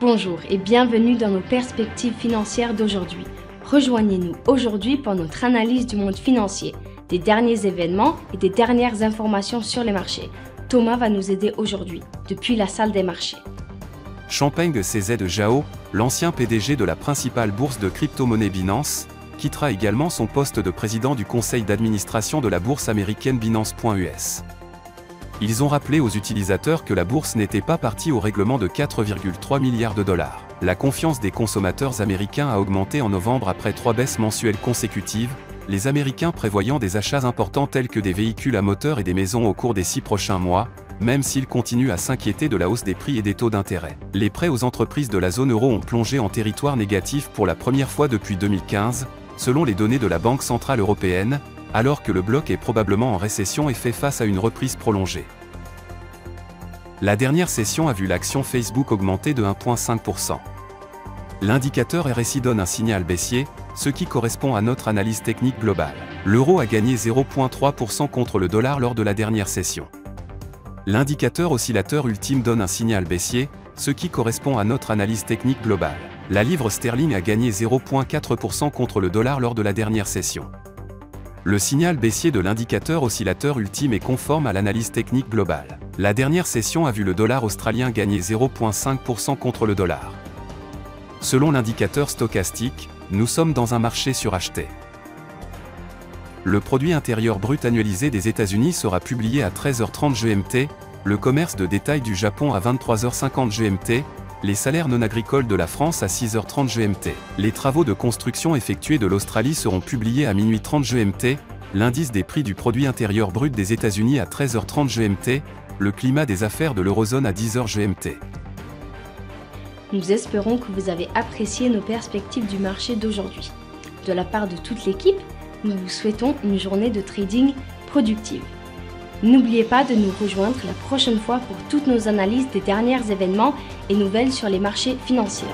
Bonjour et bienvenue dans nos perspectives financières d'aujourd'hui. Rejoignez-nous aujourd'hui pour notre analyse du monde financier, des derniers événements et des dernières informations sur les marchés. Thomas va nous aider aujourd'hui, depuis la salle des marchés. Changpeng CZ Zhao, l'ancien PDG de la principale bourse de crypto-monnaie Binance, quittera également son poste de président du conseil d'administration de la bourse américaine Binance.US. Ils ont rappelé aux utilisateurs que la bourse n'était pas partie au règlement de 4,3 milliards de dollars. La confiance des consommateurs américains a augmenté en novembre après 3 baisses mensuelles consécutives, les Américains prévoyant des achats importants tels que des véhicules à moteur et des maisons au cours des 6 prochains mois, même s'ils continuent à s'inquiéter de la hausse des prix et des taux d'intérêt. Les prêts aux entreprises de la zone euro ont plongé en territoire négatif pour la première fois depuis 2015, selon les données de la Banque centrale européenne, alors que le bloc est probablement en récession et fait face à une reprise prolongée. La dernière session a vu l'action Facebook augmenter de 1,5%. L'indicateur RSI donne un signal baissier, ce qui correspond à notre analyse technique globale. L'euro a gagné 0,3% contre le dollar lors de la dernière session. L'indicateur oscillateur ultime donne un signal baissier, ce qui correspond à notre analyse technique globale. La livre sterling a gagné 0,4% contre le dollar lors de la dernière session. Le signal baissier de l'indicateur oscillateur ultime est conforme à l'analyse technique globale. La dernière session a vu le dollar australien gagner 0,5% contre le dollar. Selon l'indicateur stochastique, nous sommes dans un marché suracheté. Le produit intérieur brut annualisé des États-Unis sera publié à 13h30 GMT, le commerce de détail du Japon à 23h50 GMT, les salaires non agricoles de la France à 6h30 GMT. Les travaux de construction effectués de l'Australie seront publiés à minuit 30 GMT, l'indice des prix du produit intérieur brut des États-Unis à 13h30 GMT, le climat des affaires de l'Eurozone à 10h GMT. Nous espérons que vous avez apprécié nos perspectives du marché d'aujourd'hui. De la part de toute l'équipe, nous vous souhaitons une journée de trading productive. N'oubliez pas de nous rejoindre la prochaine fois pour toutes nos analyses des derniers événements et nouvelles sur les marchés financiers.